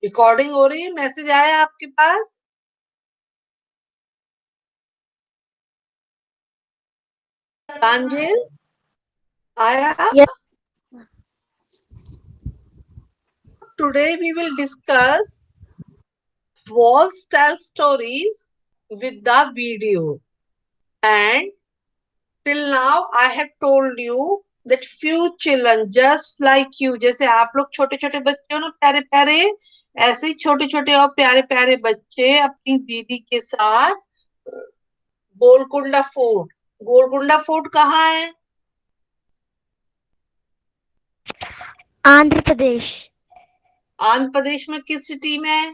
Recording हो रही है? मैसेज आया आपके पास? प्रांजल आया? Yes. Today we will discuss walls tell stories with the video, and till now I have told you that few children just like you, जैसे आप लोग छोटे छोटे बच्चे हो ना प्यारे प्यारे, ऐसे ही छोटे छोटे और प्यारे प्यारे बच्चे अपनी दीदी के साथ गोलकुंडा फोर्ट। गोलकुंडा फोर्ट कहाँ है? आंध्र प्रदेश। आंध्र प्रदेश में किस सिटी में है?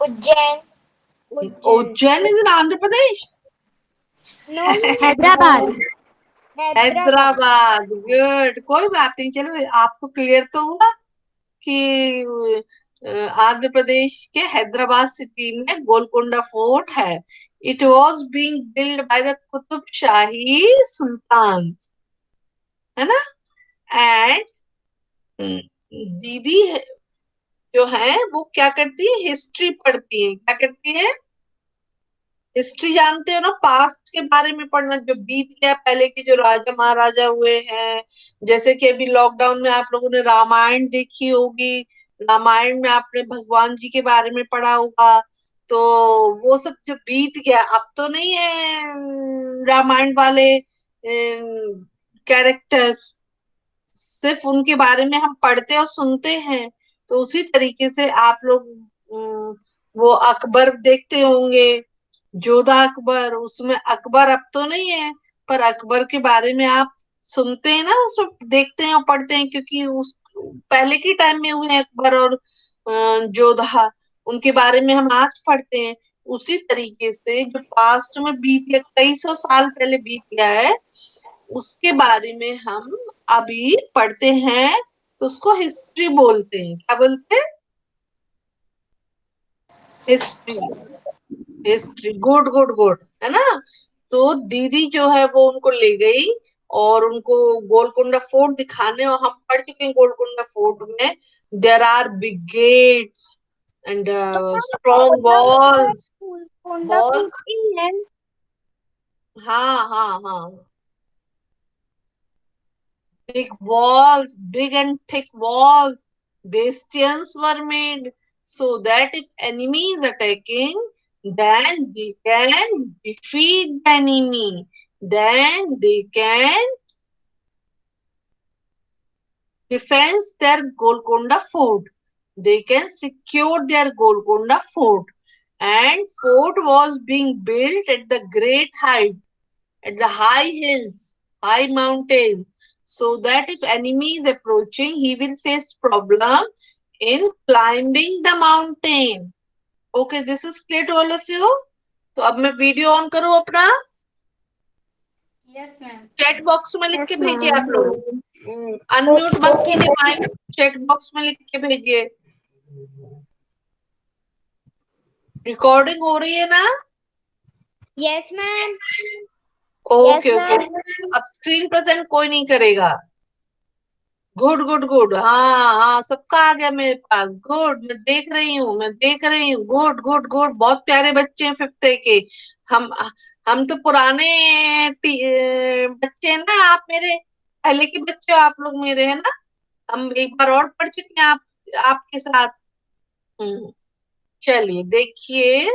Ujjain. Ujjain is in Andhra Pradesh? Hyderabad. Hyderabad, good. कोई बात नहीं, चलो आपको क्लियर तो हुआ कि आंध्र प्रदेश के हैदराबाद सिटी में गोलकोंडा फोर्ट है। It was being build by the Qutub Shahi sultan, है ना। एंड दीदी जो है वो क्या करती है, हिस्ट्री पढ़ती है। क्या करती है? हिस्ट्री जानते हो ना, पास्ट के बारे में पढ़ना, जो बीत गया पहले के जो राजा महाराजा हुए हैं। जैसे कि अभी लॉकडाउन में आप लोगों ने रामायण देखी होगी, रामायण में आपने भगवान जी के बारे में पढ़ा होगा। तो वो सब जो बीत गया, अब तो नहीं है रामायण वाले कैरेक्टर्स, सिर्फ उनके बारे में हम पढ़ते और सुनते हैं। तो उसी तरीके से आप लोग वो अकबर देखते होंगे, जोधा अकबर। उसमें अकबर अब तो नहीं है, पर अकबर के बारे में आप सुनते हैं ना, उसमें देखते हैं और पढ़ते हैं, क्योंकि उस पहले के टाइम में हुए हैं अकबर और जोधा, उनके बारे में हम आज पढ़ते हैं। उसी तरीके से जो पास्ट में बीत गया, कई सौ साल पहले बीत गया है, उसके बारे में हम अभी पढ़ते हैं, तो उसको हिस्ट्री बोलते हैं। क्या बोलते हैं? History. History, good good good, है ना। तो दीदी जो है वो उनको ले गई और उनको गोलकुंडा फोर्ट दिखाने, और हम पढ़ चुके हैं गोलकुंडा फोर्ट में there are big gates and strong walls. Wall, हाँ हाँ हाँ, big walls, big and thick walls. Bastions were made so that if enemy is attacking, then they can defeat the enemy. Then they can defend their Golconda fort. They can secure their Golconda fort. And fort was being built at the great height, at the high hills, high mountains, so that if enemy is approaching, he will face problem in climbing the mountain. Okay, this is clear to all of you. तो अब मैं video on करूं अपना? Yes ma'am. Chat box में लिख के भेजिए आप लोग। अनम्यूट मत कीजिए माइक, चैट बॉक्स में लिख के भेजिए। रिकॉर्डिंग हो रही है ना? Yes ma'am. Okay okay. अब स्क्रीन प्रेजेंट कोई नहीं करेगा। गुड गुड गुड, हाँ हाँ, सबका आ गया मेरे पास। गुड, मैं देख रही हूँ, मैं देख रही हूँ। गुड गुड गुड, बहुत प्यारे बच्चे हैं फिफ्थ के। हम हम तो पुराने बच्चे हैं ना, आप मेरे पहले के बच्चे हो, आप लोग मेरे, है ना। हम एक बार और पढ़ चुके हैं आपके साथ। चलिए देखिए।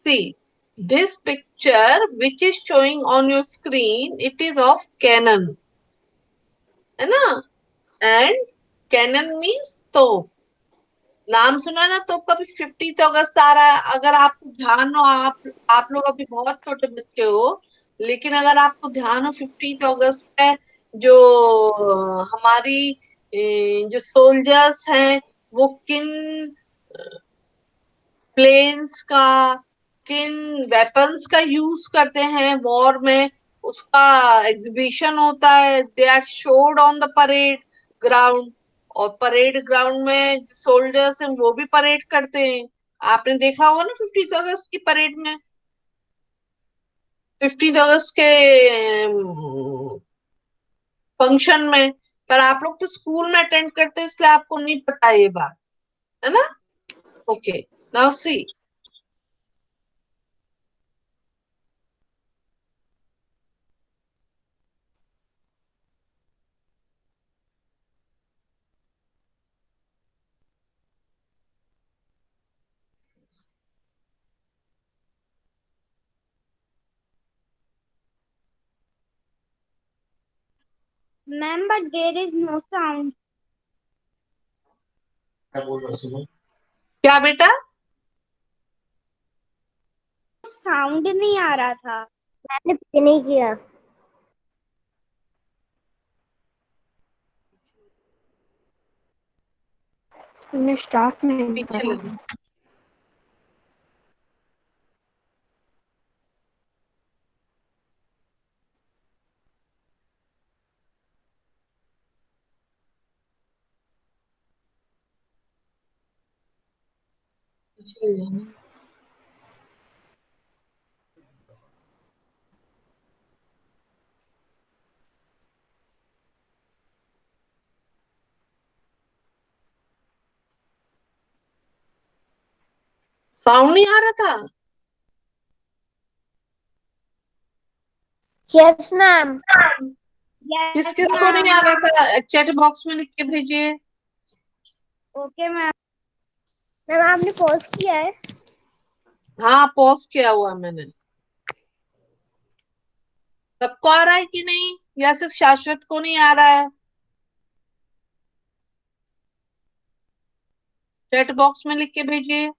See, this picture which is showing on your screen, it is of Canon, है ना। एंड कैनन मीन्स तोप। नाम सुना ना तोप का भी। 50th अगस्त आ रहा है, अगर आपको ध्यान हो, आप लोग अभी बहुत छोटे बच्चे हो, लेकिन अगर आपको ध्यान हो 50th अगस्त पे जो हमारी जो सोल्जर्स हैं, वो किन प्लेन्स का, किन वेपन्स का यूज करते हैं वॉर में, उसका एग्जीबिशन होता है। They are showed on the parade ground, और परेड ग्राउंड में सोल्जर्स हैं वो भी परेड करते हैं। आपने देखा होगा ना 15 अगस्त की परेड में, 15 अगस्त के फंक्शन में। पर आप लोग तो स्कूल में अटेंड करते हैं, इसलिए आपको नहीं पता ये बात, है ना? Okay, now see. Ma'am, but there is no sound. क्या बेटा? साउंड नहीं आ रहा था। मैंने पे नहीं किया। हमने स्टार्ट नहीं पीछे करा। लगी। पीछे लगी। साउंड नहीं आ रहा था? Yes ma'am. किस किस को नहीं आ रहा था? चैट बॉक्स में लिख के भेजिए। Okay ma'am. मैम आपने पॉज किया है? हाँ, पॉज किया हुआ मैंने। सबको आ रहा है कि नहीं, या सिर्फ शाश्वत को नहीं आ रहा है? चैट बॉक्स में लिख के भेजिए।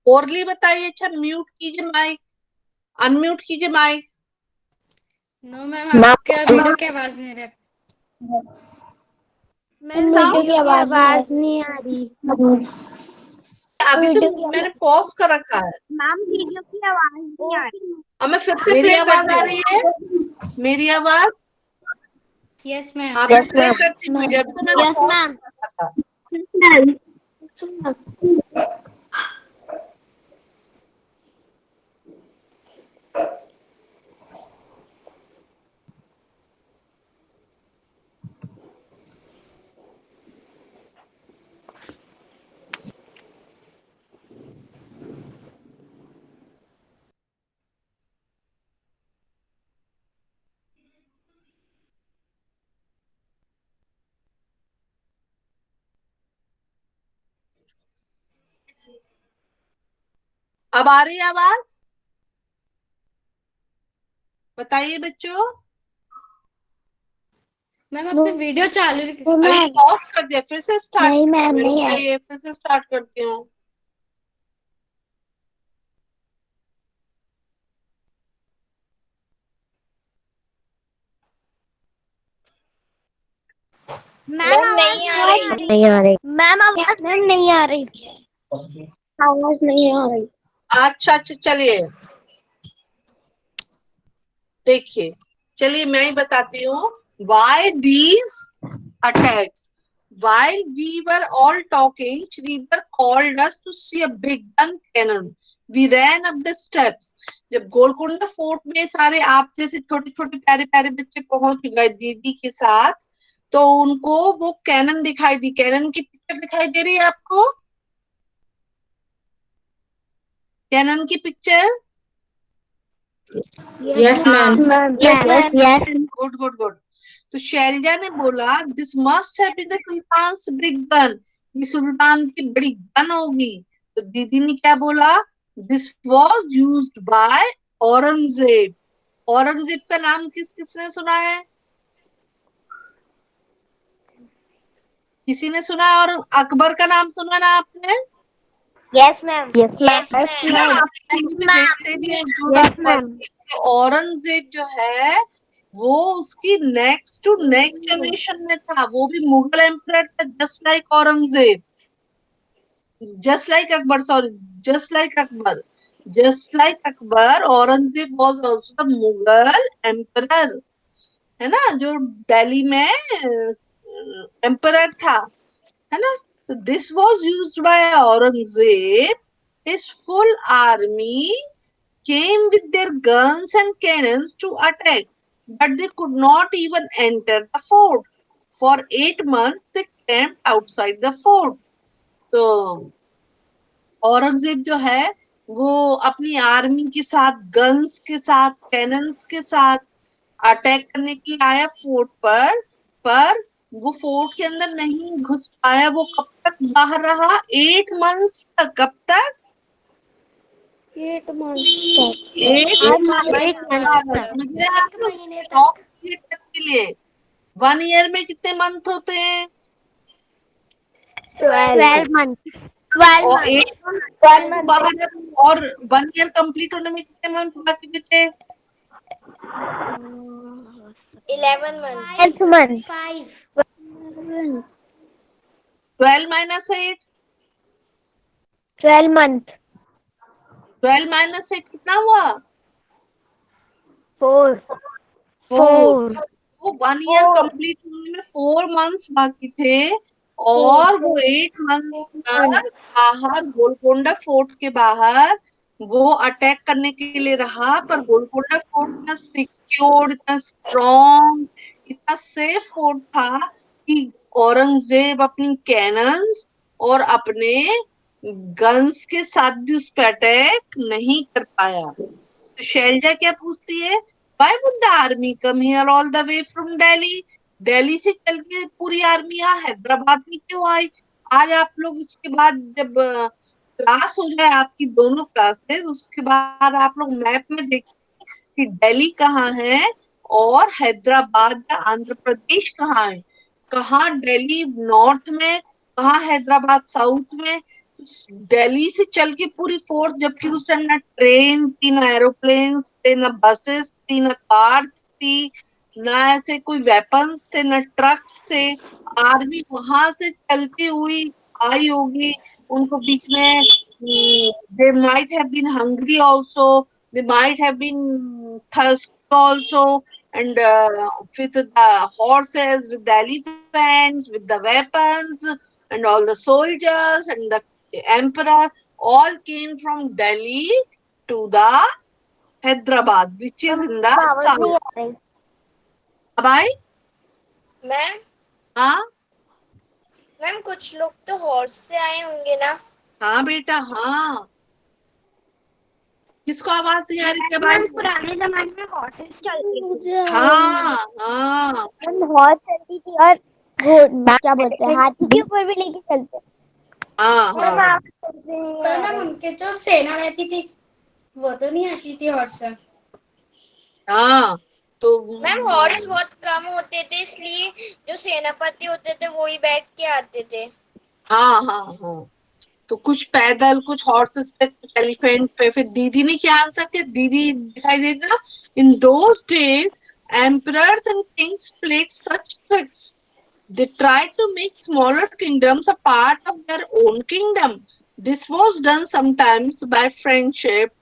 ओरली बताइए। अच्छा, म्यूट कीजिए माइक, अनम्यूट कीजिए माइक। नो मैम, आपके वीडियो की आवाज नहीं रही। मैम साउंड वीडियो की आवाज नहीं आ रही। अभी तो मैंने पॉज कर रखा है। मैम वीडियो की आवाज नहीं आ रही। अब मैं फिर से मेरी आवाज आ रही है? मेरी आवाज यस मैम। आप प्ले करती वीडियो, अभी तो मैंने पॉज कर रखा था। अब आ रही है आवाज? बताइए बच्चों। मैम आपने वीडियो चालू रखी। अभी पॉज कर दिया, फिर से स्टार्ट। नहीं मैम नहीं है। बताइए, फिर से स्टार्ट करती हूँ। मैम नहीं आ रही। नहीं आ रही मैम, आवाज मैम नहीं आ रही। आवाज नहीं आ रही। अच्छा अच्छा, चलिए देखिए, चलिए मैं ही बताती हूँ। Why these attacks? While we were all talking, Sridhar called us to see a big gun cannon. We ran up the steps. जब गोलकुंडा फोर्ट में सारे आप जैसे छोटे छोटे प्यारे प्यारे बच्चे पहुंच गए दीदी के साथ, तो उनको वो कैनन दिखाई दी। कैनन की पिक्चर दिखाई दे रही है आपको? कैनन की picture? Yes ma'am. Yes. Good good good. तो शैलजा ने बोला, this must have been the sultan's big gun. ये सुल्तान की बड़ी गन होगी। तो दीदी ने क्या बोला? This was used by Aurangzeb. Aurangzeb का नाम किस किसने सुना है? किसी ने सुना है? और अकबर का नाम सुना ना आपने? Yes ma'am. यस है ना, मैम। आप टीवी में देखते भी हैं जोधा यस अकबर। मैम। तो औरंगजेब जो है वो उसकी नेक्स्ट टू नेक्स्ट जनरेशन में था। वो भी मुगल एम्परर था, just like Aurangzeb, just like Akbar, sorry, just like Akbar, just like Akbar, Aurangzeb was also the Mughal emperor. है ना, जो दिल्ली में एम्परर था, है ना। तो this was used by Aurangzeb, his full army came with their guns and cannons to attack, but they could not even enter the fort. For 8 months, they camped outside the fort. तो औरंगजेब जो है वो अपनी army के साथ, guns के साथ, cannons के साथ अटैक करने के लिए आया फोर्ट पर वो फोर्ट के अंदर नहीं घुस पाया। वो कब तक बाहर रहा? 8 मंथ्स तक। कब तक? 8 months तक। 8 मंथ तक। समझ रहे हैं आप लोग? 9 महीने तक के लिए। 1 ईयर में कितने मंथ होते हैं? 12 months। और 8 मंथ तक वो बाहर है, और 1 ईयर कंप्लीट होने में कितने मंथ बाकी बचे? 11 months। 12 months। 12 minus 8, 12 months। 12 minus 8 कितना हुआ? 4। 4। वो 1 ईयर कंप्लीट होने में 4 मंथ्स बाकी थे, और वो 8 मंथ तक बाहर गोलकोंडा फोर्ट के बाहर वो अटैक करने के लिए रहा। पर गोलकोंडा फोर्ट इतना सिक्योर, इतना स्ट्रॉन्ग, इतना सेफ फोर्ट था कि औरंगजेब अपनी कैनन्स और अपने गन्स के साथ भी उस पर अटैक नहीं कर पाया। तो शैलजा क्या पूछती है? Why would the army come here all the way from Delhi? Delhi से चल के पूरी आर्मी यहाँ हैदराबाद में क्यों आई? आज आप लोग इसके बाद जब क्लास हो जाए आपकी दोनों क्लासेस, उसके बाद आप लोग मैप में देखिए कि दिल्ली कहाँ है और हैदराबाद या आंध्र प्रदेश कहाँ है। कहाँ दिल्ली नॉर्थ में, कहाँ हैदराबाद साउथ में। दिल्ली से चल के पूरी फोर्स, जबकि उस टाइम ना ट्रेन थी, ना एरोप्लेन्स थे, ना बसेस थी, ना कार्स थी, ना ऐसे कोई वेपन्स थे, ना ट्रक्स थे। आर्मी वहां से चलती हुई आई होगी। उनको बीच में they might have been hungry also, they might have been thirst also, and with the horses, with the elephants, with the weapons, and all the soldiers and the emperor all came from Delhi to the Hyderabad, which is in the south. अब आई? Ma'am हाँ ma'am कुछ लोग तो horse से आए होंगे ना? हाँ बेटा, हाँ। किसको आवाज नहीं आ रही थी? अब आई? पुराने जमाने में हॉर्सेस चलती थी। हाँ हाँ हॉर्स चलती थी, और क्या बोलते हैं, हाथी के ऊपर भी लेके चलते। हाँ हाँ पर मैम उनके जो सेना रहती थी वो तो नहीं आती थी हॉर्स से। हाँ। तो मैम हॉर्स बहुत कम होते थे, इसलिए जो सेनापति होते थे वो ही बैठ के आते थे। हाँ हाँ हाँ। तो कुछ पैदल, कुछ हॉर्सेस पे, कुछ एलिफेंट पे। फिर दीदी ने क्या आंसर किया? दीदी दिखाई दे रहा? In those days emperors and kings played such tricks. They tried to make smaller kingdoms a part of their own kingdom. This was done sometimes by friendship,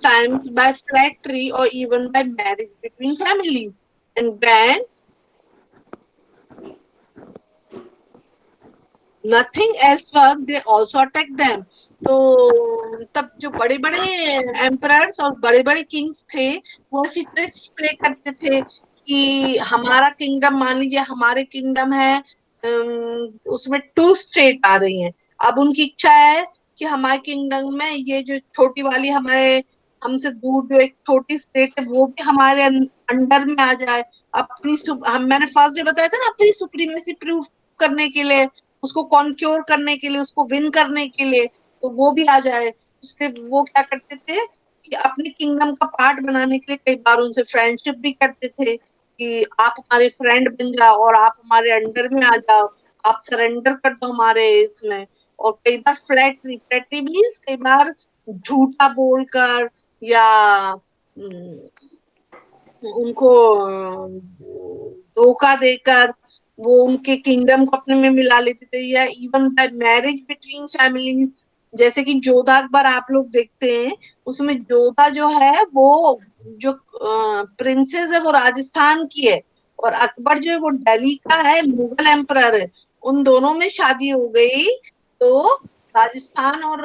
times by flattery, or even by marriage between families. And when nothing else worked, they also attacked them. तो तब जो बड़े बड़े emperors और बड़े बड़े Kings थे, वो ऐसी ट्रिक्स प्ले करते थे कि हमारा किंगडम, मान लीजिए हमारे किंगडम है, उसमें 2 स्टेट आ रही हैं। अब उनकी इच्छा है कि हमारे किंगडम में ये जो छोटी वाली हमारे हमसे दूर जो एक छोटी स्टेट है वो भी हमारे अंडर में आ जाए। अपनी मैंने फर्स्ट डे बताया था ना, अपनी सुप्रीमेसी प्रूव करने के लिए, उसको कॉन्क्योर करने के लिए, उसको विन करने के लिए, तो वो भी आ जाए। उससे वो क्या करते थे कि अपने किंगडम का पार्ट बनाने के लिए कई बार उनसे फ्रेंडशिप भी करते थे कि आप हमारे फ्रेंड बन जाओ और आप हमारे अंडर में आ जाओ, आप सरेंडर कर दो हमारे इसमें। और कई बार फ्लैटरी, फ्लैटरी मीन्स कई बार झूठा बोलकर या उनको धोखा देकर वो उनके किंगडम को अपने में मिला लेते थे, या even bye marriage between family. जैसे कि जोधा अकबर आप लोग देखते हैं, उसमें जोधा जो है वो जो प्रिंसेस है वो राजस्थान की है, और अकबर जो है वो दिल्ली का है, मुगल एम्परर है। उन दोनों में शादी हो गई तो राजस्थान और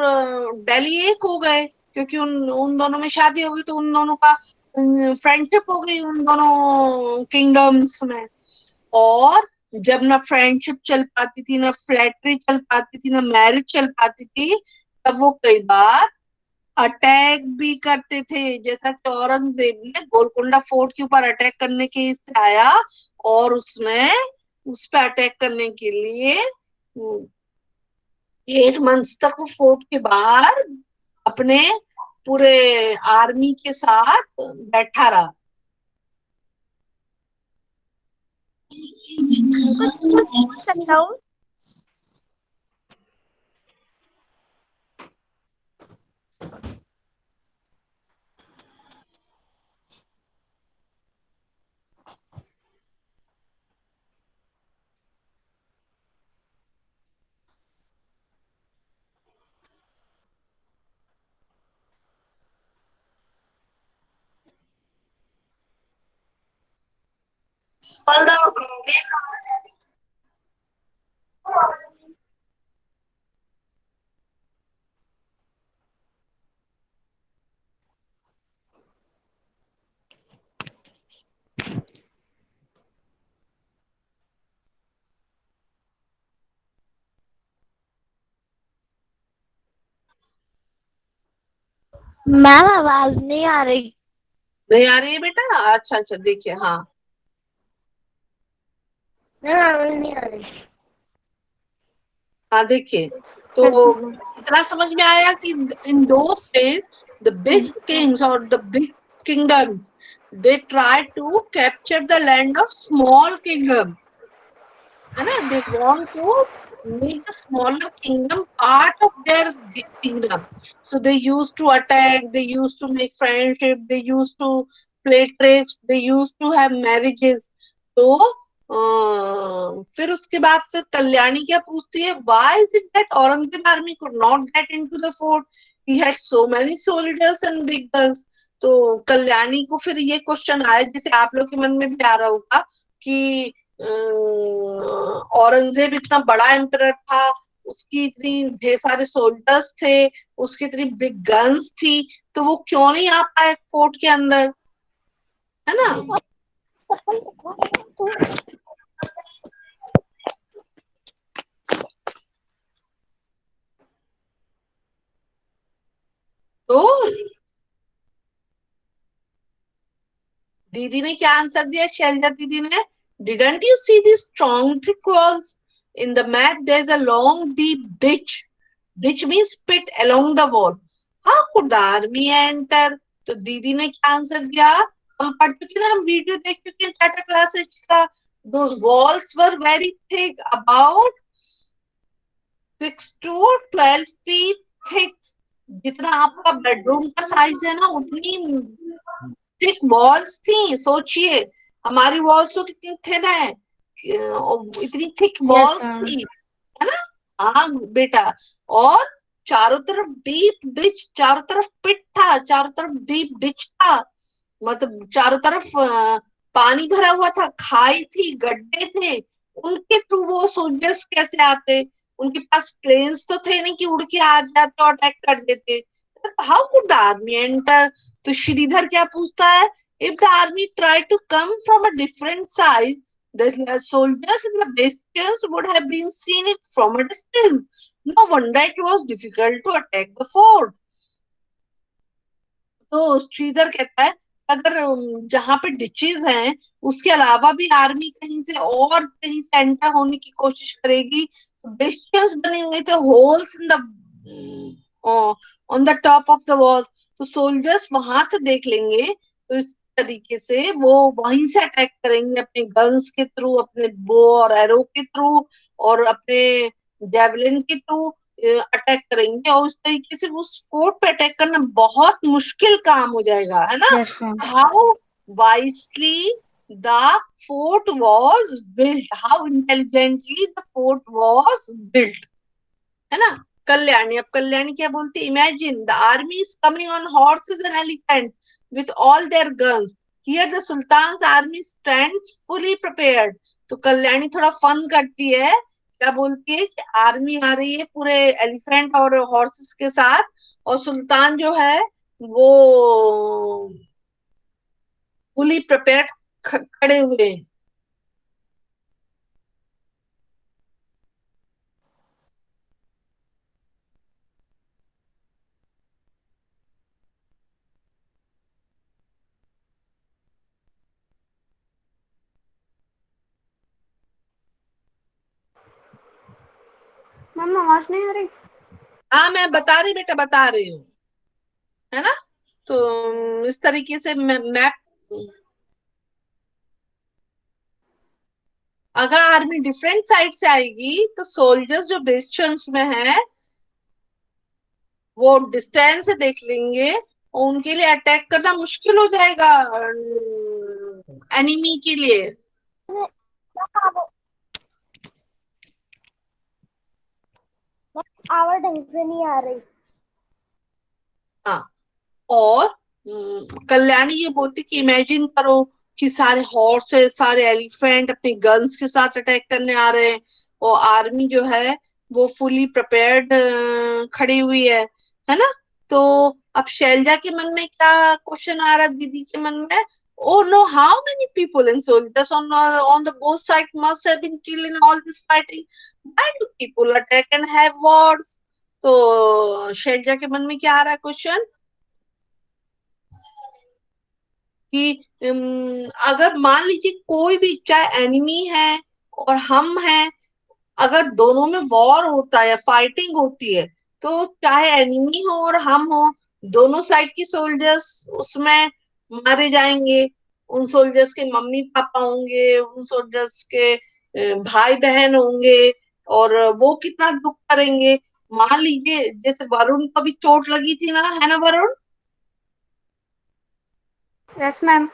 दिल्ली एक हो गए, क्योंकि उन उन दोनों में शादी हो गई तो उन दोनों का फ्रेंडशिप हो गई उन दोनों किंगडम्स में। और जब ना फ्रेंडशिप चल पाती थी, ना फ्लैटरी चल पाती थी, ना मैरिज चल पाती थी, तब वो कई बार अटैक भी करते थे। जैसा कि औरंगजेब ने गोलकुंडा फोर्ट के ऊपर अटैक करने के से आया और उसने उस पर अटैक करने के लिए 8 मंथ्स तक वो फोर्ट के बाहर अपने पूरे आर्मी के साथ बैठा रहा। कुछ समझाओ। मैम आवाज नहीं आ रही। नहीं आ रही है बेटा? अच्छा अच्छा, देखिए। हाँ मैम आवाज नहीं आ रही। हाँ, देखिए। तो इतना समझ में आया कि in those days the big kings और the big kingdoms they try to capture the land of small kingdoms, है ना। They want to make the smaller kingdom part of their kingdom. So they used to attack, they used to make friendship, they used to play tricks, they used to have marriages. तो फिर उसके बाद फिर कल्याणी क्या पूछती है, why is it that Aurangzeb army could not get into the fort? He had so many soldiers and big guns. तो कल्याणी को फिर ये क्वेश्चन आया, जैसे आप लोग के मन में भी आ रहा होगा कि औरंगजेब इतना बड़ा एम्परर था, उसकी इतनी ढेर सारे सोल्जर्स थे, उसकी इतनी बिग गन्स थी, तो वो क्यों नहीं आ पाए फोर्ट के अंदर, है ना। तो दीदी ने क्या आंसर दिया, शैलजा दीदी ने, didn't you see the strong thick walls in the map, there is a long deep ditch, ditch means pit along the wall, how could the army enter? तो दीदी ने क्या आंसर दिया, हम पढ़ चुके ना, हम वीडियो देख चुके हैं टाटा क्लासेस का। Those walls were very thick, about 6 to 12 feet thick. जितना आपका बेडरूम का साइज है ना, उतनी थिक वॉल्स थी। सोचिए, हमारी वॉल्स तो कितनी थिन है, इतनी थिक वॉल्स थी, है ना। हाँ बेटा। और चारों तरफ डीप डिच, चारों तरफ पिट था, चारों तरफ डीप डिच था, मतलब चारों तरफ पानी भरा हुआ था, खाई थी, गड्ढे थे। उनके थ्रू वो सोल्जर्स कैसे आते? उनके पास प्लेन्स तो थे नहीं कि उड़ के आ जाते और अटैक कर देते। How could the army enter? तो श्रीधर क्या पूछता है, if the army try to come from a different side, the soldiers and the bastions would have been seen it from a distance. No wonder it was difficult to attack the fort. तो श्रीधर कहता है, अगर जहां पे डिचेज हैं उसके अलावा भी आर्मी कहीं से और कहीं से एंटर होने की कोशिश करेगी, तो बेस्टियंस बने हुए थे, holes in the on the top of the wall, तो सोल्जर्स वहां से देख लेंगे, तो इस तरीके से वो वहीं से अटैक करेंगे, अपने गन्स के थ्रू, अपने बो और एरो के थ्रू, और अपने जेवलिन के थ्रू अटैक करेंगे, और उस तरीके से उस फोर्ट पे अटैक करना बहुत मुश्किल काम हो जाएगा, है ना। Yes ma'am. How wisely the fort was built, how intelligently the fort was built, है ना। कल्याणी, अब कल्याणी क्या बोलती है, imagine the army is coming on horses and elephant with all their guns, here the sultan's army stands fully prepared. तो कल्याणी थोड़ा fun करती है, क्या बोलती है कि आर्मी आ रही है पूरे एलिफेंट और हॉर्सेस के साथ, और सुल्तान जो है वो फुली प्रिपेयर्ड खड़े हुए हैं। मैम आवाज नहीं आ रही। हाँ मैं बता रही बेटा, बता रही हूँ, है ना। तो इस तरीके से मैप, अगर आर्मी डिफरेंट साइड से आएगी तो सोल्जर्स जो डिस्टेंस में है वो डिस्टेंस से देख लेंगे, और उनके लिए अटैक करना मुश्किल हो जाएगा एनिमी के लिए। आवाज ढंग से नहीं आ रही। हाँ, और कल्याणी ये बोलती कि इमेजिन करो कि सारे हॉर्सेस, सारे एलिफेंट अपने गन्स के साथ अटैक करने आ रहे हैं, और आर्मी जो है वो फुली प्रिपेयर्ड खड़ी हुई है ना। तो अब शैलजा के मन में क्या क्वेश्चन आ रहा है दीदी के मन में, oh no, how many people in soldiers on the both side must have been killed in all this fighting, why do people attack and have wars। तो शैलजा के मन में क्या आ रहा है क्वेश्चन कि अगर मान लीजिए कोई भी, चाहे एनिमी है और हम हैं, अगर दोनों में वॉर होता है या फाइटिंग होती है, तो चाहे एनिमी हो और हम हो, दोनों साइड की सोल्जर्स उसमें मारे जाएंगे। उन सोल्जर्स के मम्मी पापा होंगे, उन सोल्जर्स के भाई बहन होंगे, और वो कितना दुख करेंगे। मान लीजिए जैसे वरुण को भी चोट लगी थी ना, है ना वरुण। Yes ma'am.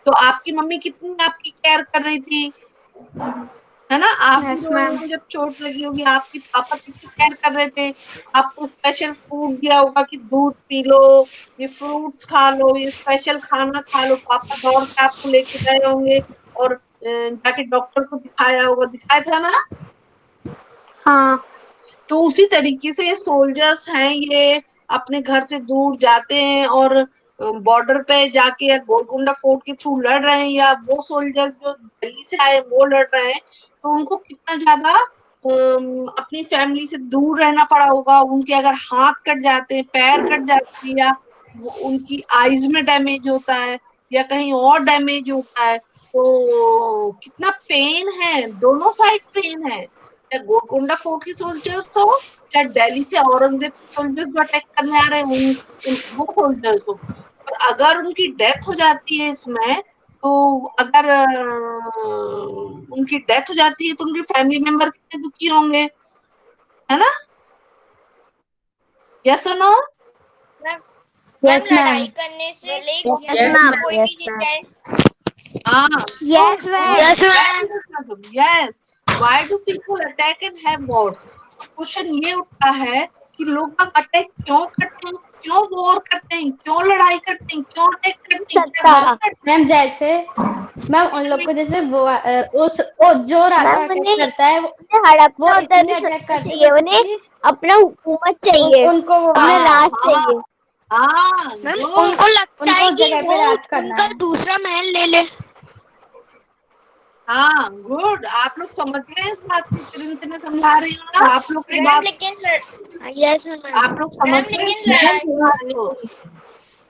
तो आपकी मम्मी कितनी आपकी केयर कर रही थी, है ना। आप भी यस रोए मैम। होंगे जब चोट लगी होगी, आपके पापा कितनी केयर कर रहे थे। आपको स्पेशल फूड दिया होगा कि दूध पी लो, ये फ्रूट्स खा लो, ये स्पेशल खाना खा लो, पापा दौड़ के आपको लेके गए होंगे, और जाके डॉक्टर को दिखाया होगा, दिखाया था ना। हाँ। तो उसी तरीके से ये सोल्जर्स हैं, ये अपने घर से दूर जाते हैं और बॉर्डर पे जाके या गोलकुंडा फोर्ट के थ्रू लड़ रहे हैं, या वो सोल्जर्स जो दिल्ली से आए वो लड़ रहे हैं, तो उनको कितना ज्यादा अपनी फैमिली से दूर रहना पड़ा होगा। उनके अगर हाथ कट जाते हैं, पैर कट जाते हैं, या उनकी आईज में डैमेज होता है, या कहीं और डैमेज होता है, तो कितना पेन है, दोनों साइड पेन है। चाहे गोलकोंडा फोर्ट के सोल्जर्स हो, चाहे दिल्ली से औरंगजेब के सोल्जर्स जो अटैक करने आ रहे हैं वो सोल्जर्स हो। और अगर उनकी डेथ हो जाती है इसमें, तो अगर उनकी डेथ हो जाती है तो उनके फैमिली मेंबर कितने दुखी होंगे, है ना। यस और नो। मैम यस लड़ाई मैम। करने से भले ही यस कोई भी जीत जाए। हाँ, yes ma'am. Yes, why do people attack and have Wars. Question ये उठता है कि लोग अटैक क्यों करते हैं, क्यों वॉर करते हैं, क्यों लड़ाई करते हैं, क्यों अटैक करते हैं, क्या गलत करते मैम जैसे मैम उन लोग को जैसे वो जो राजा अटैक करता है वो हड़पना होता है, इसलिए नहीं अटैक सोचना करते चाहिए उन्हें, क्योंकि अपना हुकूमत चाहिए, उनको वो अपना हाँ राज हाँ चाहिए। हाँ, मैम जो उनको लगता उनको है उस कि जगह वो पे राज करना उनका है। दूसरा महल ले ले। हाँ गुड, आप लोग समझ गए इस बात को, फिर से मैं समझा रही हूँ ना आप लोग की मैम बात, लेकिन यस मैम। आप लोग समझ मैम गए लेकिन इस लड़ाई बात को।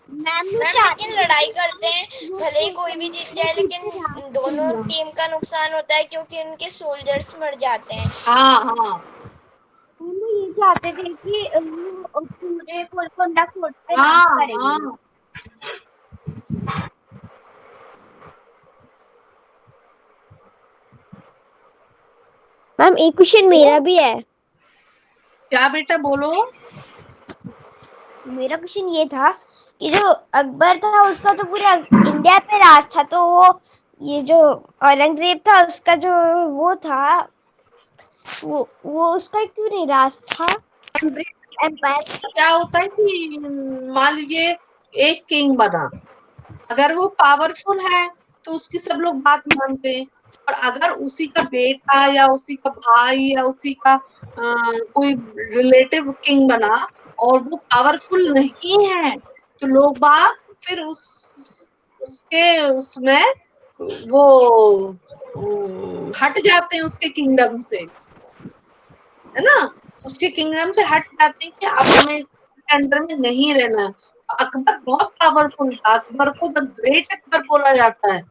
मैम लेकिन लड़ाई करते हैं, भले ही कोई भी जीत जाए, लेकिन दोनों टीम का नुकसान होता है क्योंकि उनके सोल्जर्स मर जाते हैं। हाँ हाँ वो ये चाहते थे कि वो पूरे गोलकोंडा फोर्ट पे राज हाँ करेंगे। हाँ। मैम एक क्वेश्चन मेरा भी है। क्या बेटा बोलो। मेरा क्वेश्चन ये था कि जो अकबर था उसका तो पूरा इंडिया पे राज था, तो वो ये जो औरंगजेब था उसका जो वो था, वो उसका क्यों नहीं राज था एम्पायर। क्या होता है कि मान लीजिए एक किंग बना, अगर वो पावरफुल है तो उसकी सब लोग बात मानते हैं, और अगर उसी का बेटा या उसी का भाई या उसी का कोई रिलेटिव किंग बना और वो पावरफुल नहीं है, तो लोग बाग फिर उसके उसमें वो हट जाते हैं उसके किंगडम से, है ना, उसके किंगडम से हट जाते हैं कि अब हमें इसके अंडर में नहीं रहना। अकबर बहुत पावरफुल था, अकबर को द ग्रेट अकबर बोला जाता है।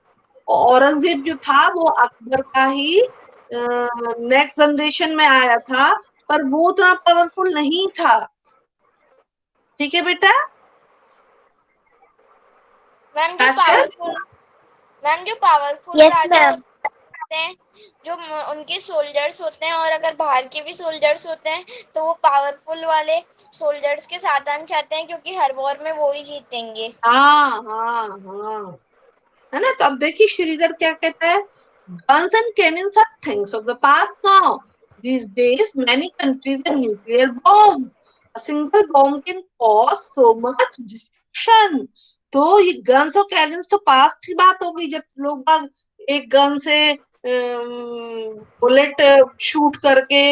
औरंगजेब जो था वो अकबर का ही नेक्स्ट जनरेशन में आया था, पर वो उतना पावरफुल नहीं था। ठीक है बेटा। मैम जो राशिद? पावरफुल Yes, राजा ma'am. होते हैं, जो उनके सोल्जर्स होते हैं, और अगर बाहर के भी सोल्जर्स होते हैं तो वो पावरफुल वाले सोल्जर्स के साथ आना चाहते हैं, क्योंकि हर वॉर में वो ही जीतेंगे। हाँ हाँ हाँ, है ना। तो अब देखिए श्रीधर क्या कहता है, guns and cannons are things of the past now. These days, many countries have nuclear bombs. A single bomb can cause so much destruction. तो ये गन्स और कैनन्स तो पास्ट की बात हो गई, जब लोग बाग एक गन से बुलेट शूट करके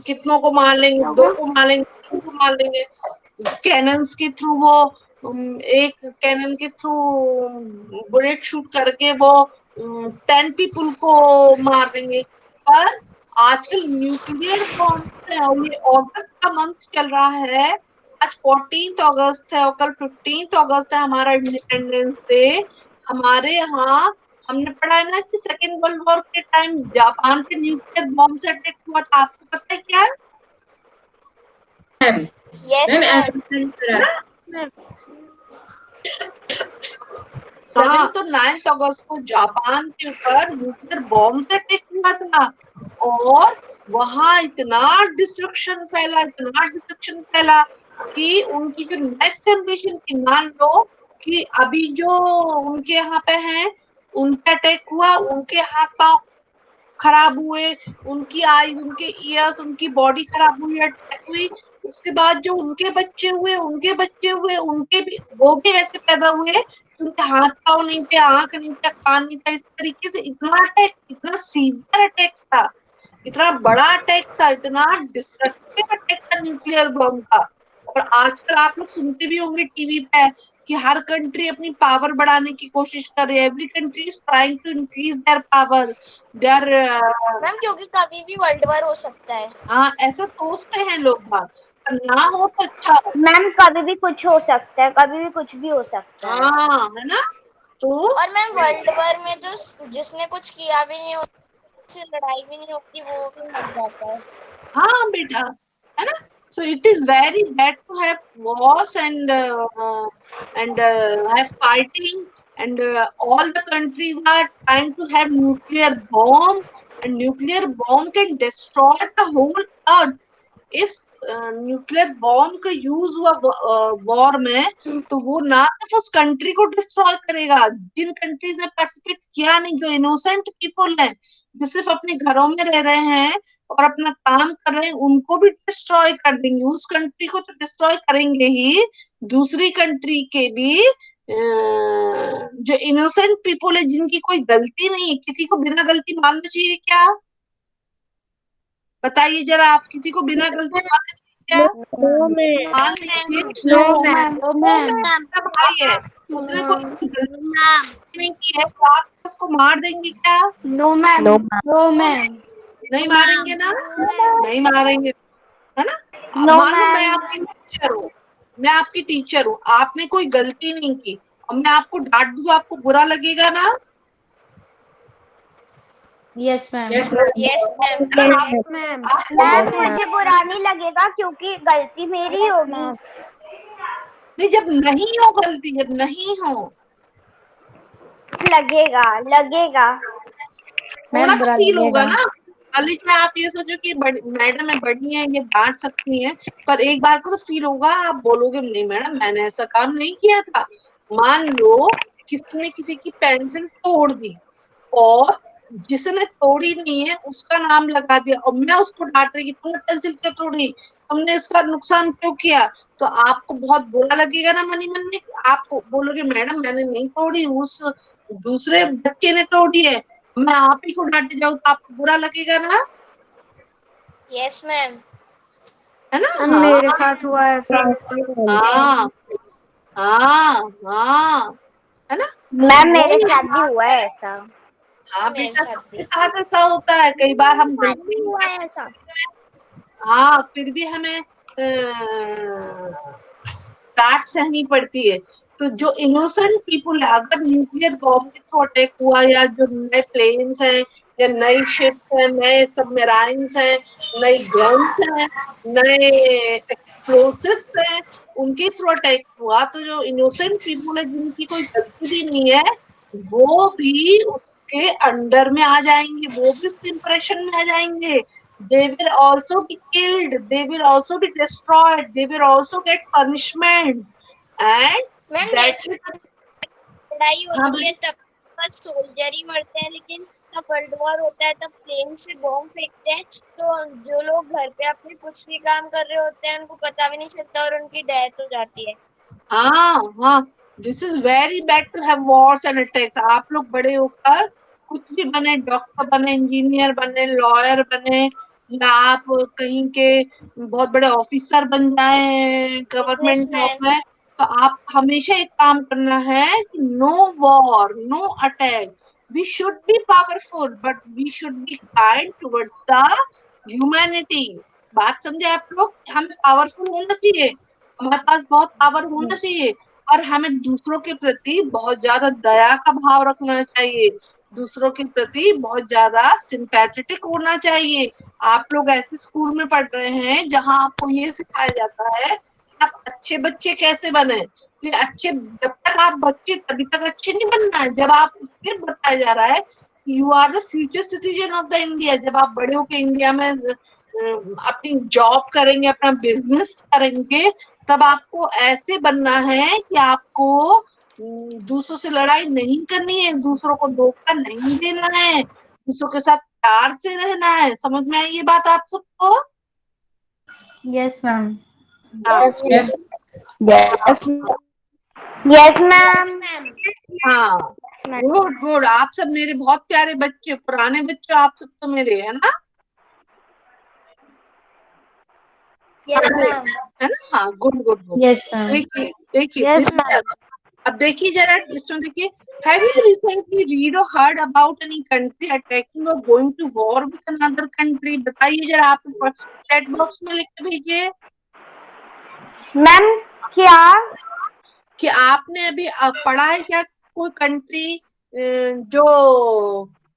कितनों को मार लेंगे, 2 को मार लेंगे, 3 को मार लेंगे। कैनन्स के थ्रू वो एक कैनन के थ्रू बुलेट शूट करके वो 10 पीपल को मार देंगे। पर आजकल न्यूक्लियर बॉम्ब है, और ये अगस्त का मंथ चल रहा है, आज 14 अगस्त है और कल 15 अगस्त है हमारा इंडिपेंडेंस डे। हमारे यहाँ हमने पढ़ा है ना कि सेकेंड वर्ल्ड वॉर के टाइम जापान के न्यूक्लियर बॉम्ब से अटैक हुआ था, आपको पता है क्या? Yes ma'am. 7 तो 9 अगस्त को जापान के ऊपर न्यूक्लियर बॉम्ब से अटैक हुआ था, और वहां इतना डिस्ट्रक्शन फैला कि उनकी जो नेक्स्ट जनरेशन की, मान लो कि अभी जो उनके यहाँ पे हैं, उन पे अटैक हुआ, उनके हाथ पांव खराब हुए, उनकी आईज, उनके ईयर्स, उनकी बॉडी खराब हुई, अटैक हुई। उसके बाद जो उनके बच्चे हुए, उनके भी वो भी ऐसे पैदा हुए, उनके हाथ पांव नहीं थे, आंख नहीं था, कान नहीं था। इस तरीके से इतना सीवियर अटैक था, इतना बड़ा अटैक था, इतना डिस्ट्रक्टिव अटैक था न्यूक्लियर बॉम्ब का। और आजकल आप लोग सुनते भी होंगे टीवी पे कि हर कंट्री अपनी पावर बढ़ाने की कोशिश कर रही है। Every country is trying to increase their power, there ma'am क्योंकि कभी भी वर्ल्ड वॉर हो सकता है। हाँ, ऐसा सोचते हैं लोग बात, पर ना हो तो अच्छा हो। मैम कभी भी कुछ हो सकता है, कभी भी कुछ भी हो सकता है। हाँ, है ना। तो और मैम वर्ल्ड वॉर में जो जिसने कुछ किया भी नहीं होता, उससे लड़ाई भी नहीं होती, वो भी मर जाता है। हाँ बेटा, है ना। So it is very bad to have wars and have fighting, and all the countries are trying to have nuclear bomb, and nuclear bomb can destroy the whole earth. If nuclear bomb का use हुआ war में, तो वो ना सिर्फ उस country को destroy करेगा, जिन कंट्रीज ने पार्टिसिपेट किया नहीं, जो इनोसेंट पीपल हैं, जो सिर्फ अपने घरों में रह रहे हैं और अपना काम कर रहे हैं, उनको भी डिस्ट्रॉय कर देंगे। उस कंट्री को तो डिस्ट्रॉय करेंगे ही, दूसरी कंट्री के भी जो इनोसेंट पीपल है, जिनकी कोई गलती नहीं है। किसी को बिना गलती मारना चाहिए क्या? बताइए जरा, आप किसी को बिना गलती मारना चाहिए क्या? मान लीजिए नो मैम, नो मैम। आपका भाई है, उसने कोई गलती नहीं की है, तो आप उसको मार देंगे क्या? No ma'am, no ma'am. नहीं मारेंगे ना, नहीं मारेंगे, है ना। नो मान लो मैम। मैं आपकी टीचर हूँ, आपने कोई गलती नहीं की और मैं आपको डांट दूं, आपको बुरा लगेगा ना? Yes ma'am. Yes ma'am. Ma'am मुझे बुरा नहीं लगेगा क्योंकि गलती मेरी होगी। नहीं, जब नहीं हो गलती, जब नहीं हो लगेगा, लगेगा। थोड़ा तो फील होगा ना। कॉलेज में आप ये सोचो कि मैडम है, बड़ी है, ये डांट सकती है, पर एक बार को तो फील होगा, आप बोलोगे नहीं मैडम मैंने ऐसा काम नहीं किया था। मान लो किसी ने किसी की पेंसिल तोड़ दी, और जिसने तोड़ी नहीं है उसका नाम लगा दिया, और मैं उसको डांट रही कि तुमने पेंसिल क्यों तोड़ी, तुमने इसका नुकसान क्यों किया, तो आपको बहुत बुरा लगेगा ना मन ही मन में। आप बोलोगे मैडम मैंने नहीं तोड़ी, उस दूसरे बच्चे ने तोड़ी है, मैं आप ही को डांटे जाऊँ तो आपको बुरा लगेगा ना, यस मैम। है ना। मैम हाँ मेरे साथ हुआ है ऐसा। हाँ हाँ हाँ, है ना। तो मैम मेरे वही, साथ भी हुआ है ऐसा। हाँ मेरे बेटा साथ सबके भी साथ ऐसा होता है, कई बार हम साथ भी गलती हुआ है करते ऐसा। हैं, हाँ फिर भी हमें डांट सहनी पड़ती है। तो जो इनोसेंट पीपुल है, अगर न्यूक्लियर बॉम्ब के थ्रू अटैक हुआ, या जो नए प्लेन्स हैं, या नई शिप है, नए सबमराइन्स हैं, नई गन्स हैं, नए एक्सप्लोसिव्स हैं, उनके थ्रू अटैक हुआ, तो जो इनोसेंट पीपुल है जिनकी कोई गलती भी नहीं है, वो भी उसके अंडर में आ जाएंगे, वो भी उसके इंप्रेशन में आ जाएंगे। They will also be killed, they will also be destroyed, they will also get punishment, and ma'am that जैसे is, लड़ाई हाँ होती है तब बस सोल्जर ही मरते हैं, लेकिन जब वर्ल्ड वॉर होता है तब प्लेन से बॉम्ब फेंकते हैं, तो जो लोग घर पे अपने कुछ भी काम कर रहे होते हैं उनको पता भी नहीं चलता और उनकी डेथ हो जाती है। हाँ हाँ, this is very bad to have wars and attacks. आप लोग बड़े होकर कुछ भी बने, डॉक्टर बने, इंजीनियर बने, लॉयर बने, या आप कहीं के बहुत बड़े ऑफिसर बन जाए गवर्नमेंट जॉब बिजनेसमैन। में, तो आप हमेशा एक काम करना है कि no war, no attack. We should be powerful but we should be kind towards the humanity. बात समझे आप लोग, हमें पावरफुल होना चाहिए, हमारे पास बहुत पावर होना चाहिए, और हमें दूसरों के प्रति बहुत ज्यादा दया का भाव रखना चाहिए, दूसरों के प्रति बहुत ज्यादा सिंपैथेटिक होना चाहिए। आप लोग ऐसे स्कूल में पढ़ रहे हैं जहां आपको ये सिखाया जाता है कि आप अच्छे बच्चे कैसे बने। कि अच्छे, जब तक आप बच्चे तभी तक अच्छे नहीं बनना है, जब आप इसलिए बताया जा रहा है you are the future citizen of the India. जब आप बड़े होकर इंडिया में अपनी जॉब करेंगे, अपना बिजनेस करेंगे, तब आपको ऐसे बनना है कि आपको दूसरों से लड़ाई नहीं करनी है, दूसरों को धोखा नहीं देना है, दूसरों के साथ प्यार से रहना है। समझ में आई ये बात आप सबको? Yes ma'am. Yes yes yes ma'am. हाँ, गुड गुड, आप सब मेरे बहुत प्यारे बच्चे, पुराने बच्चे आप सब तो मेरे, है ना। Yes ma'am. है ना, हाँ good good good. Yes ma'am. देखिए देखिए यस this is मैम। अब देखिए जरा इसमें देखिए, have you recently read or heard about any country attacking or going to war with another country? बताइए जरा, आप चैट बॉक्स में लिख के भेजिए मैम क्या? कि आपने अभी पढ़ा है क्या, कोई कंट्री जो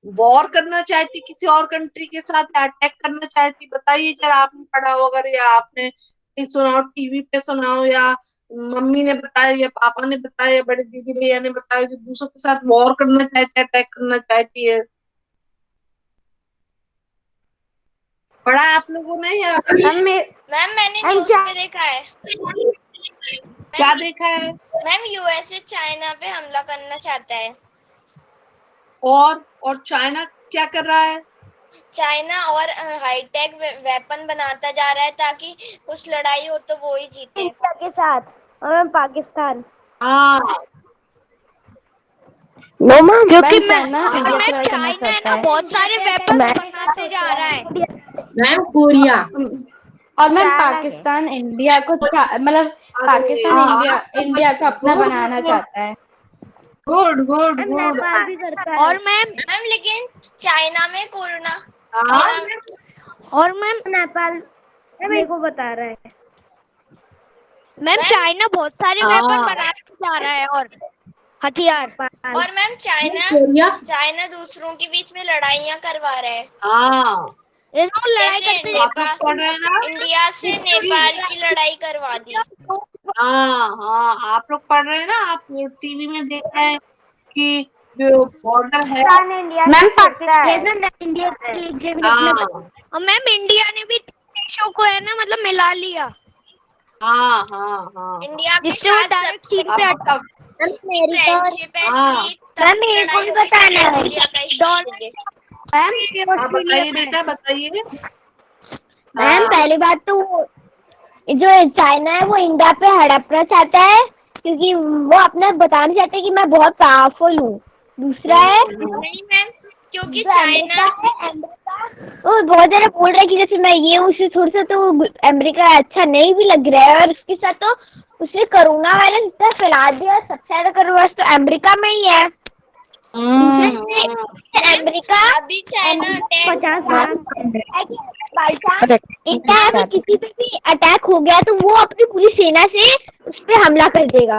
वॉर करना चाहती किसी और कंट्री के साथ, अटैक करना चाहती। बताइए जरा, आपने पढ़ा हो अगर, या आपने कहीं सुना हो, टीवी पे सुना हो, या मम्मी ने बताया, या पापा ने बताया, या बड़े दीदी भैया ने बताया, जो दूसरों के साथ वॉर करना चाहते हैं, अटैक करना चाहती है। पढ़ा है आप लोगों ने, या मैम मैंने न्यूज़ पे देखा है। क्या देखा है? मैम यूएसए चाइना पे हमला करना चाहता है। और चाइना क्या कर रहा है? चाइना और हाईटेक वेपन बनाता जा रहा है ताकि कुछ लड़ाई हो तो वो ही जीते। इंडिया के साथ और पाकिस्तान। हाँ no ma'am. Ma'am China India से लड़ाई करना चाहता है। बहुत सारे वेपन बनाते जा रहा है। Ma'am Korea. और मैम पाकिस्तान इंडिया को मतलब पाकिस्तान इंडिया को अपना बनाना चाहता है। Good good good. नेपाल भी करता है। और मैम लेकिन चाइना में कोरोना और मैम नेपाल मेरे को बता रहा है। मैम चाइना बहुत सारे वेपन बनाते जा रहा है और हथियार। और मैम चाइना दूसरों के बीच में लड़ाइयाँ करवा रहा है। हाँ, जैसे आप लोग पढ़ रहे हैं ना। इंडिया से नेपाल की लड़ाई करवा दी। हाँ हाँ, आप लोग पढ़ रहे हैं ना, आप टीवी में देख रहे हैं कि जो बॉर्डर है। मैम पाकिस्तान इंडिया हाँ और मैम इंडिया ने भी देशों को है ना मतलब मिला लिया। हाँ हाँ हाँ, इंडिया के साथ डायरेक्ट चीन पे अब फ्रेंडशिप है हाँ, इसलिए मैम मेरे को भी बताना है। मैम हाँ बताइए बेटा, बताइए। मैम पहली बात तो जो चाइना है वो इंडिया पे हड़पना चाहता है क्योंकि वो अपना बताना चाहते हैं कि मैं बहुत पावरफुल हूँ। दूसरा है नहीं मैम, क्योंकि जो चाइना अमेरिका वो बहुत ज्यादा बोल रहा है कि जैसे मैं ये हूँ, उससे थोड़ा सा तो अमेरिका अच्छा नहीं भी लग रहा है, और उसके साथ तो उसने कोरोना वायरस इतना फैला दिया, सबसे ज्यादा कोरोना वायरस तो अमेरिका में ही है। दूसरे अमेरिका अभी चाइना अटैक 50 है कि बाई चांस इंडिया में किसी पे भी अटैक हो गया तो वो अपनी पूरी सेना से उस पर हमला कर देगा।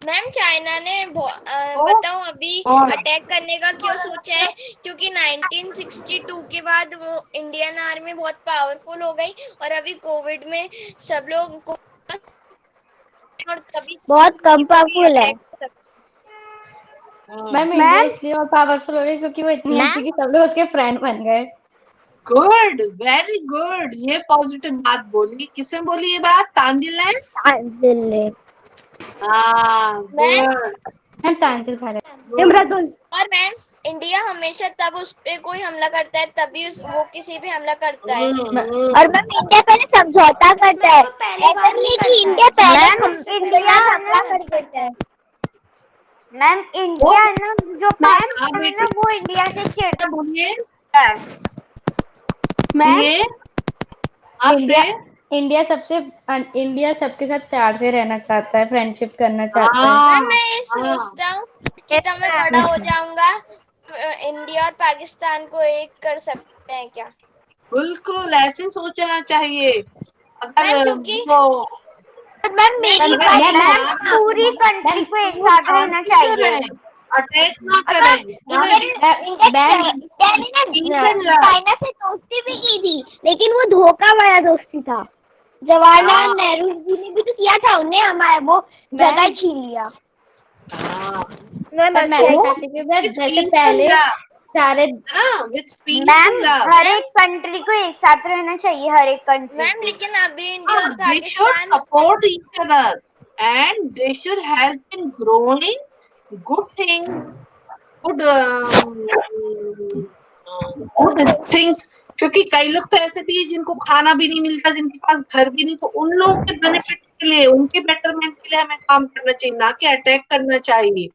मैम चाइना ने बताओ अभी अटैक करने का क्यों सोचा है, क्योंकि 1962 के बाद वो इंडियन आर्मी बहुत पावरफुल हो गई और अभी कोविड में सब लोग को और तभी बहुत कम पावरफुल है। मैम इंडिया इसलिए और पावरफुल हो गई क्योंकि वो इतनी अच्छी कि सब लोग उसके फ्रेंड बन गए। गुड, वेरी गुड, ये पॉजिटिव बात बोली। किसने बोली ये बात? तांजिल ने? हाँ, गुड। मैम तांजिल भारत। और मैम इंडिया हमेशा तब उस पे कोई हमला करता है तभी वो किसी पे हमला करता है। और मैम इंडिया पहले समझौता करता है, ऐसा नहीं है कि इंडिया पहले इंडिया हमला कर देता है। मैम इंडिया है ना जो पाकिस्तान है ना वो इंडिया से छेड़ता बोलिए है। ये इंडिया सबके साथ प्यार से रहना चाहता है, फ्रेंडशिप करना चाहता है। मैम मैं ये सोचता हूँ कि तब मैं बड़ा हो जाऊंगा इंडिया और पाकिस्तान को एक कर सकते हैं क्या? बिल्कुल ऐसे सोचना चाहिए। अगर मैम क्योंकि वो मैम मेरी पूरी कंट्री को एक साथ रहना चाहिए, अटैक ना करें। चाइना से दोस्ती भी की थी लेकिन वो धोखा वाला दोस्ती था। जवाहरलाल नेहरू जी ने भी तो किया था, उन्हें हमारे वो जगह छीन लिया। जैसे पहले सारे मैम हर एक कंट्री को एक साथ रहना चाहिए, हर एक कंट्री। मैम लेकिन अभी इंडिया और they should Pakistan support each other and they should help in growing good things, good things। क्योंकि कई लोग तो ऐसे भी है जिनको खाना भी नहीं मिलता, जिनके पास घर भी नहीं, तो उन लोगों के बेनिफिट के लिए, उनके बेटरमेंट के लिए हमें काम करना चाहिए, ना कि अटैक करना चाहिए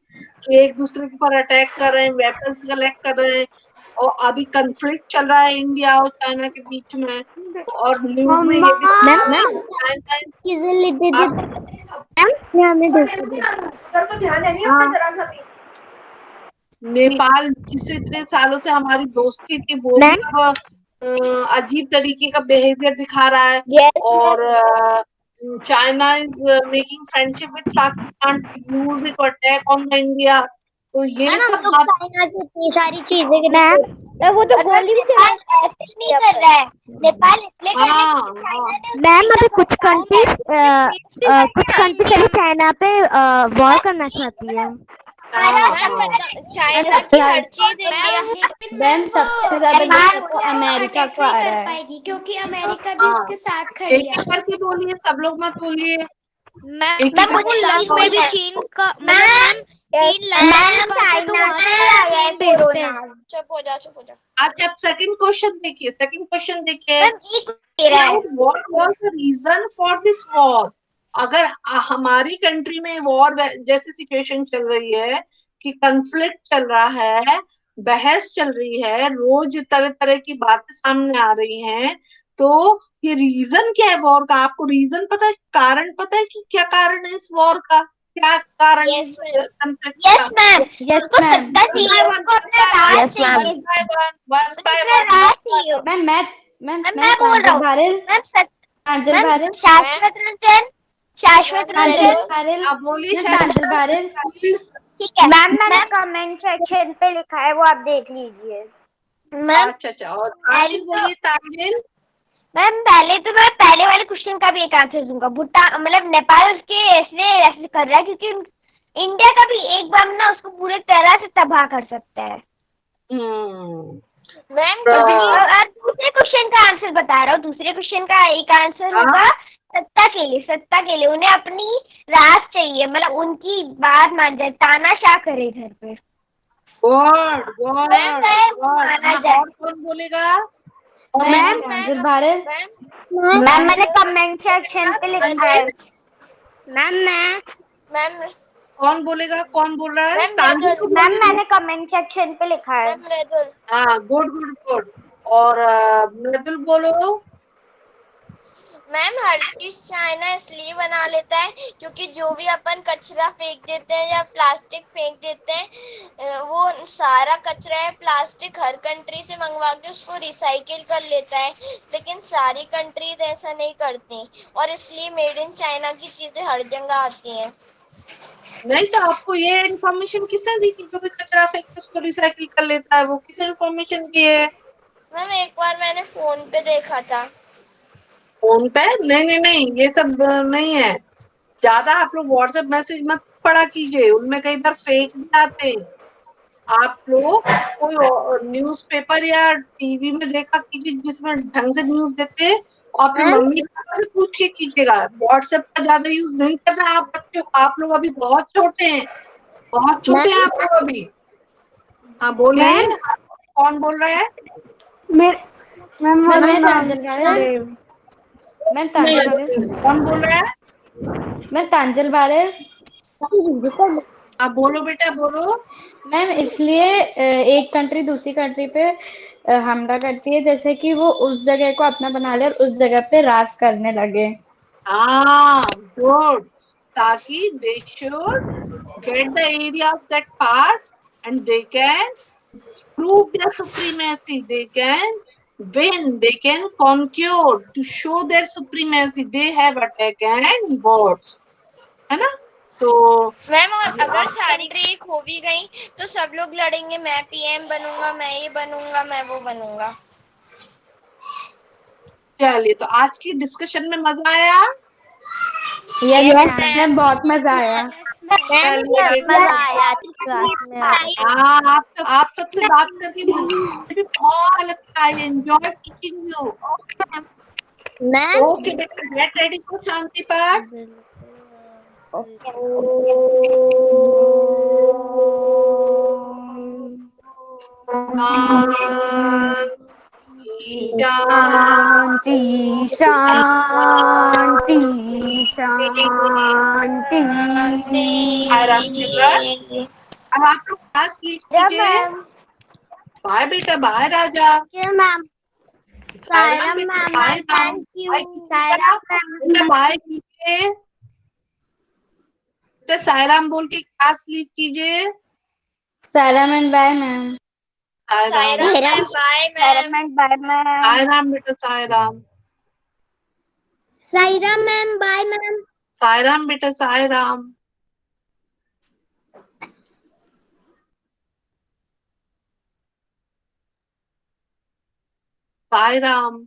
कि एक दूसरे के ऊपर अटैक कर रहे हैं, वेपन्स कलेक्ट कर रहे हैं। और अभी कंफ्लिक्ट चल रहा है इंडिया और चाइना के बीच में, और न्यूज में ये भी नेपाल जिससे इतने सालों से हमारी दोस्ती थी वो भी अब अजीब तरीके का बिहेवियर दिखा रहा है। और China is making friendship with Pakistan to use it to attack on the India. तो ये सब बात चाइना से इतनी सारी चीजें वो तो गोली भी चला ऐसे ही नहीं कर रहा है नेपाल इसलिए कर रहा है। मैम अभी कुछ कंट्रीज अभी चाइना पे वॉर करना चाहती है। चाइना की हर चीज इंडिया मैम सबसे ज्यादा तो अमेरिका को आ रहा है क्योंकि अमेरिका भी उसके साथ खड़ी है। एक करके बोलिए, सब लोग मत बोलिए। में भी चीन का चुप हो जाओ। अच्छा अब सेकंड क्वेश्चन देखिए। What was the reason for this war? अगर हमारी कंट्री में वॉर जैसी सिचुएशन चल रही है कि कन्फ्लिक्ट चल रहा है, बहस चल रही है, रोज तरह तरह की बातें सामने आ रही हैं, तो ये रीजन क्या है वॉर का? आपको रीजन पता है, कारण पता है कि क्या कारण है इस वॉर का? क्या कारण है कन्फ्लिक्ट का? यस मैम शाश्वत आप बोलिए। ठीक है मैम मैंने कमेंट सेक्शन पे लिखा है, वो आप देख लीजिए। अच्छा और ताजिल बोलिए। ताजिल मैम पहले तो मैं पहले वाले क्वेश्चन का भी एक आंसर दूंगा। भूटान मतलब नेपाल उसके ऐसे कर रहा है क्योंकि इंडिया का भी एक बम ना उसको पूरे तरह से तबाह कर सकता है। मैम और दूसरे क्वेश्चन का आंसर बता रहा हूँ। दूसरे क्वेश्चन का एक आंसर होगा सत्ता के लिए उन्हें अपनी राज चाहिए, मतलब उनकी बात मान जाए, तानाशाह करे घर पे। और कौन बोलेगा? और मैम मैं तांजिल भारत। मैम मैम मैंने कमेंट सेक्शन पे लिखा है। मैम मैम कौन बोलेगा, कौन बोल रहा है? मैम तांजिल को मृदुल मैम बोलने दो। मैंने कमेंट सेक्शन पे लिखा है। मैम मृदुल हाँ, गुड गुड गुड। और मृदुल बोलो। मैम हर चीज चाइना इसलिए बना लेता है क्योंकि जो भी अपन कचरा फेंक देते हैं या प्लास्टिक फेंक देते हैं, वो सारा कचरा है प्लास्टिक हर कंट्री से मंगवा के उसको रिसाइकिल कर लेता है, लेकिन सारी कंट्रीज ऐसा नहीं करती और इसलिए मेड इन चाइना की चीजें हर जगह आती हैं। नहीं तो आपको ये इन्फॉर्मेशन किसने दी कि जो भी कचरा फेंकते उसको रिसाइकिल कर लेता है? वो किसने इन्फॉर्मेशन दी है? मैम एक बार मैंने फोन पे देखा था। फोन पे? नहीं नहीं नहीं, ये सब नहीं है। ज्यादा आप लोग व्हाट्सएप मैसेज मत पढ़ा कीजिए, उनमें कई बार फेक भी आते हैं। आप लोग कोई न्यूज़पेपर या टीवी में देखा कीजिए जिसमें ढंग से न्यूज देते हैं, और अपने मम्मी पापा से पूछ के कीजिएगा। व्हाट्सएप का ज्यादा यूज नहीं करना आप बच्चों। आप लोग अभी बहुत छोटे हैं, बहुत छोटे हैं आप लोग अभी। हाँ बोलिए, कौन बोल रहा है? मैम मैं तांजिल भारत। मैम तांजिल भारत। कौन बोल रहा है? मैं तांजिल भारत। हाँ बोलो बेटा बोलो। मैम इसलिए एक कंट्री दूसरी कंट्री पे हमला करती है, जैसे कि वो उस जगह को अपना बना ले और उस जगह पे राज करने लगे। हाँ गुड। ताकि they should get the area of that part and they can prove their supremacy. They can win. They can conquer to show their supremacy. They have attack and wars. है ना? तो मैम और अगर सारी country एक हो भी गई तो सब लोग लड़ेंगे, मैं पीएम बनूंगा, मैं ये बनूंगा, मैं वो बनूंगा। चलिए, तो आज की डिस्कशन में मजा आया? Yes ma'am. मैम बहुत मजा आया। चलिए बेटा, मजा आया आज क्लास में। हाँ आप सबसे बात करके मुझे भी बहुत अच्छा है। Enjoy teaching you. Ma'am okay बेटा, get ready for shanti path. शांति शांति शांति। आराम चिल्ड्रन, अब आप लोग क्लास लीव कीजिए। मैम बाय बेटा, बाय राजा। मैम सायराम बेटा, सायराम। Thank you. बाय बेटा, बाय कीजिए बेटा। सायराम बोल के क्लास लीव कीजिए। सारा ma'am bye ma'am. Sairam, ma'am bye ma'am. Bye ma'am. Sairam बेटा, सायराम। सायरा मैम बाय मैम। सायराम बेटा, सायराम। सायराम।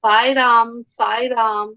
सायराम, सायराम।